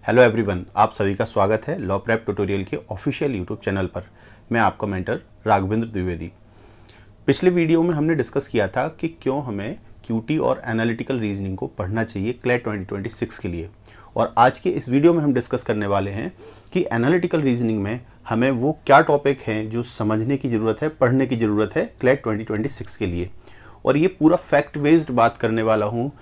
Hello everyone, आप सभी का स्वागत है लॉ प्रेप ट्यूटोरियल के ऑफिशियल यूट्यूब चैनल पर। मैं आपका मेंटर राघवेंद्र द्विवेदी। पिछले वीडियो में हमने डिस्कस किया था कि क्यों हमें क्यूटी और एनालिटिकल रीजनिंग को पढ़ना चाहिए क्लैट 2026 के लिए। और आज के इस वीडियो में हम डिस्कस करने वाले हैं कि एनालिटिकल रीजनिंग में हमें वो क्या टॉपिक हैं जो समझने की ज़रूरत है, पढ़ने की ज़रूरत है क्लैट 2026 के लिए। और ये पूरा फैक्ट बेस्ड बात करने वाला हूँ,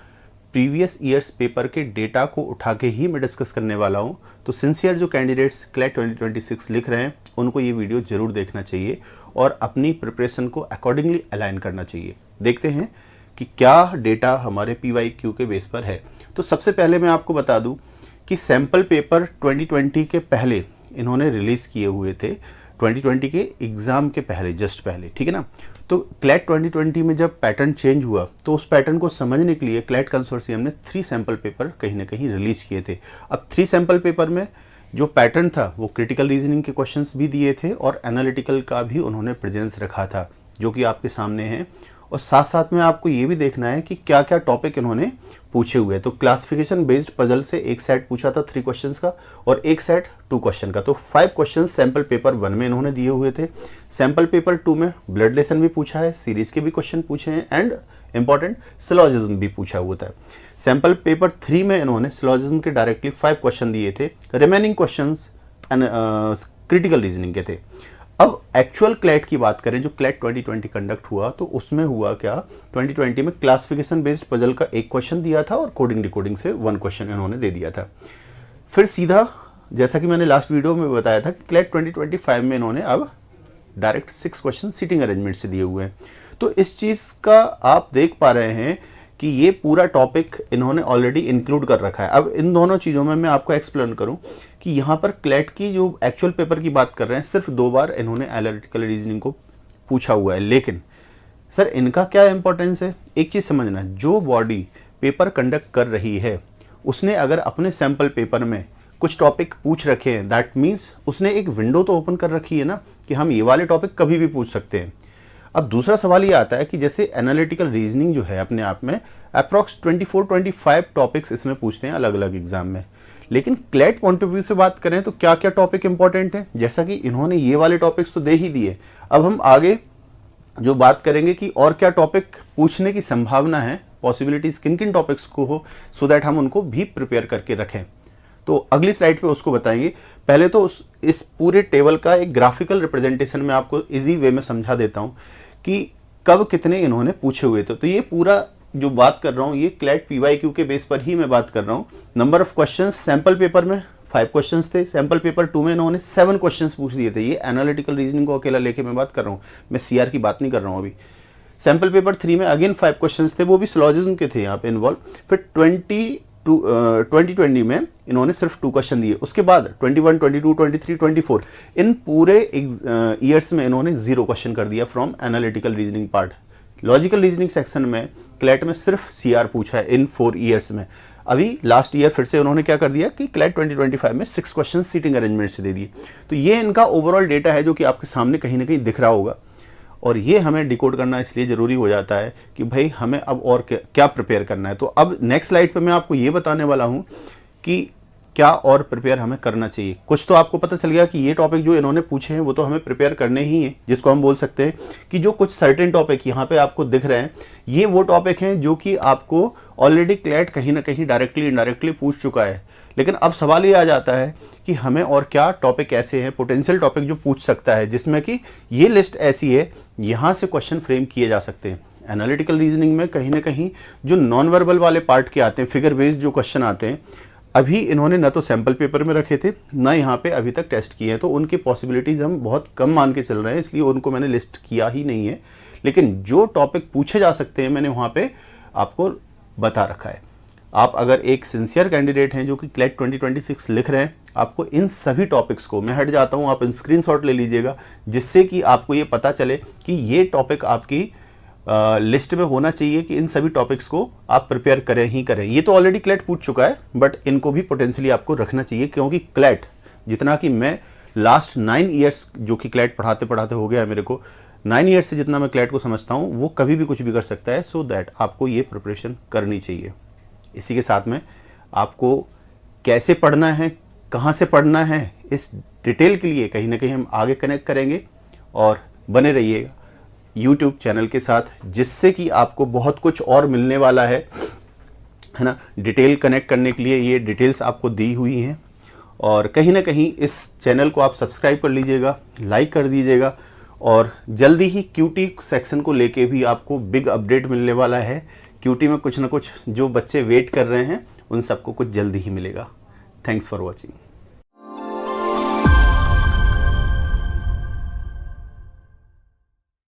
प्रीवियस ईयर्स पेपर के डेटा को उठा के ही मैं डिस्कस करने वाला हूँ। तो सिंसियर जो कैंडिडेट्स क्लैट 2026 लिख रहे हैं उनको ये वीडियो ज़रूर देखना चाहिए और अपनी प्रिपरेशन को अकॉर्डिंगली अलाइन करना चाहिए। देखते हैं कि क्या डेटा हमारे PYQ के बेस पर है। तो सबसे पहले मैं आपको बता दूं कि सैम्पल पेपर 2020 के पहले इन्होंने रिलीज़ किए हुए थे, 2020 के एग्ज़ाम के पहले, जस्ट पहले, ठीक है ना। तो क्लैट 2020 में जब पैटर्न चेंज हुआ तो उस पैटर्न को समझने के लिए क्लैट कंसोर्शियम ने 3 सैम्पल पेपर कहीं ना कहीं रिलीज़ किए थे। अब 3 सैम्पल पेपर में जो पैटर्न था वो क्रिटिकल रीजनिंग के क्वेश्चंस भी दिए थे और एनालिटिकल का भी उन्होंने प्रेजेंस रखा था, जो कि आपके सामने है। और साथ साथ में आपको ये भी देखना है कि क्या क्या टॉपिक इन्होंने पूछे हुए हैं। तो क्लासिफिकेशन बेस्ड पजल से एक सेट पूछा था 3 क्वेश्चंस का और एक सेट 2 क्वेश्चन का। तो 5 क्वेश्चन सैम्पल पेपर 1 में इन्होंने दिए हुए थे। सैम्पल पेपर 2 में ब्लड लेसन भी पूछा है, सीरीज के भी क्वेश्चन पूछे हैं एंड इंपॉर्टेंट सिलोजिज्म भी पूछा हुआ था। सैम्पल पेपर 3 में इन्होंने सिलोजिज्म के डायरेक्टली 5 क्वेश्चन दिए थे। रिमेनिंग क्वेश्चन क्रिटिकल रीजनिंग के थे। अब एक्चुअल क्लैट की बात करें, जो क्लैट 2020 कंडक्ट हुआ, तो उसमें हुआ क्या, 2020 में क्लासिफिकेशन बेस्ड पजल का एक क्वेश्चन दिया था और कोडिंग डिकोडिंग से 1 क्वेश्चन इन्होंने दे दिया था। फिर सीधा, जैसा कि मैंने लास्ट वीडियो में बताया था कि क्लैट 2025 में इन्होंने अब डायरेक्ट 6 क्वेश्चन सीटिंग अरेंजमेंट से दिए हुए हैं। तो इस चीज़ का आप देख पा रहे हैं कि ये पूरा टॉपिक इन्होंने ऑलरेडी इंक्लूड कर रखा है। अब इन दोनों चीज़ों में मैं आपको एक्सप्लेन करूं कि यहाँ पर क्लैट की जो एक्चुअल पेपर की बात कर रहे हैं, सिर्फ 2 बार इन्होंने एनालिटिकल रीजनिंग को पूछा हुआ है। लेकिन सर इनका क्या इंपॉर्टेंस है, एक चीज़ समझना, जो बॉडी पेपर कंडक्ट कर रही है उसने अगर अपने सैम्पल पेपर में कुछ टॉपिक पूछ रखे हैं, दैट मीन्स उसने एक विंडो तो ओपन कर रखी है ना कि हम ये वाले टॉपिक कभी भी पूछ सकते हैं। अब दूसरा सवाल ये आता है कि जैसे एनालिटिकल रीजनिंग जो है अपने आप में अप्रॉक्स 24-25 टॉपिक्स इसमें पूछते हैं अलग अलग एग्जाम में। लेकिन क्लैट पॉइंट ऑफ व्यू से बात करें तो क्या क्या टॉपिक इंपॉर्टेंट है, जैसा कि इन्होंने ये वाले टॉपिक्स तो दे ही दिए। अब हम आगे जो बात करेंगे कि और क्या टॉपिक पूछने की संभावना है, पॉसिबिलिटीज किन किन टॉपिक्स को हो, सो दैट हम उनको भी प्रिपेयर करके रखें। तो अगली स्लाइड पे उसको बताएंगे। पहले तो इस पूरे टेबल का एक ग्राफिकल रिप्रेजेंटेशन में आपको इजी वे में समझा देता हूँ कि कब कितने इन्होंने पूछे हुए थे। तो ये पूरा जो बात कर रहा हूँ ये क्लैट PYQ के बेस पर ही मैं बात कर रहा हूँ। Number of questions sample paper में 5 क्वेश्चंस थे, सैम्पल पेपर 2 में इन्होंने 7 क्वेश्चंस पूछ दिए थे। ये एनालिटिकल रीजनिंग को अकेला लेके मैं बात कर रहा हूँ, मैं CR की बात नहीं कर रहा हूँ अभी। सैम्पल पेपर 3 में अगेन 5 क्वेश्चंस थे, वो भी सिलोजिज्म के थे यहाँ पे इन्वॉल्व। फिर 2020 में इन्होंने सिर्फ 2 क्वेश्चन दिए। उसके बाद 21, 22, 23, 24 इन पूरे ईयर्स में इन्होंने 0 क्वेश्चन कर दिया from analytical reasoning part. Logical reasoning section में क्लैट में सिर्फ CR पूछा है इन 4 ईयर्स में। अभी लास्ट ईयर फिर से उन्होंने क्या कर दिया कि क्लैट 2025 में 6 क्वेश्चन सीटिंग अरेंजमेंट से दे दिए। तो ये इनका ओवरऑल डेटा है जो कि आपके सामने कहीं ना कहीं दिख रहा होगा। और ये हमें डिकोड करना इसलिए ज़रूरी हो जाता है कि भाई हमें अब और क्या प्रिपेयर करना है। तो अब नेक्स्ट स्लाइड पे मैं आपको ये बताने वाला हूँ कि क्या और प्रिपेयर हमें करना चाहिए। कुछ तो आपको पता चल गया कि ये टॉपिक जो इन्होंने पूछे हैं वो तो हमें प्रिपेयर करने ही हैं, जिसको हम बोल सकते हैं कि जो कुछ सर्टेन टॉपिक यहाँ पे आपको दिख रहे हैं ये वो टॉपिक हैं जो कि आपको ऑलरेडी क्लैट कहीं ना कहीं डायरेक्टली इनडायरेक्टली पूछ चुका है। लेकिन अब सवाल ये आ जाता है कि हमें और क्या टॉपिक ऐसे हैं, पोटेंशियल टॉपिक जो पूछ सकता है, जिसमें कि ये लिस्ट ऐसी है यहाँ से क्वेश्चन फ्रेम किए जा सकते हैं। एनालिटिकल रीजनिंग में कहीं ना कहीं जो नॉन वर्बल वाले पार्ट के आते हैं, फिगर बेस्ड जो क्वेश्चन आते हैं, अभी इन्होंने ना तो सैम्पल पेपर में रखे थे ना यहाँ पे अभी तक टेस्ट किए हैं। तो उनकी पॉसिबिलिटीज़ हम बहुत कम मान के चल रहे हैं, इसलिए उनको मैंने लिस्ट किया ही नहीं है। लेकिन जो टॉपिक पूछे जा सकते हैं मैंने वहाँ पे आपको बता रखा है। आप अगर एक सिंसियर कैंडिडेट हैं जो कि क्लैट 2026 लिख रहे हैं, आपको इन सभी टॉपिक्स को, मैं हट जाता हूँ, आप इन स्क्रीनशॉट ले लीजिएगा, जिससे कि आपको ये पता चले कि ये टॉपिक आपकी लिस्ट में होना चाहिए कि इन सभी टॉपिक्स को आप प्रिपेयर करें ही करें। ये तो ऑलरेडी क्लैट पूछ चुका है, बट इनको भी पोटेंशियली आपको रखना चाहिए, क्योंकि क्लैट जितना कि मैं लास्ट 9 ईयर्स जो कि क्लैट पढ़ाते पढ़ाते हो गया मेरे को, 9 ईयर्स से जितना मैं क्लैट को समझता हूँ, वो कभी भी कुछ भी कर सकता है। सो दैट आपको ये प्रिपरेशन करनी चाहिए। इसी के साथ में आपको कैसे पढ़ना है, कहाँ से पढ़ना है, इस डिटेल के लिए कहीं ना कहीं हम आगे कनेक्ट करेंगे। और बने रहिएगा यूट्यूब चैनल के साथ, जिससे कि आपको बहुत कुछ और मिलने वाला है ना। डिटेल कनेक्ट करने के लिए ये डिटेल्स आपको दी हुई हैं, और कहीं ना कहीं इस चैनल को आप सब्सक्राइब कर लीजिएगा, लाइक कर दीजिएगा, और जल्दी ही क्यूटी सेक्शन को लेके भी आपको बिग अपडेट मिलने वाला है। क्यूटी में कुछ ना कुछ जो बच्चे वेट कर रहे हैं उन सबको कुछ जल्दी ही मिलेगा। Thanks for watching.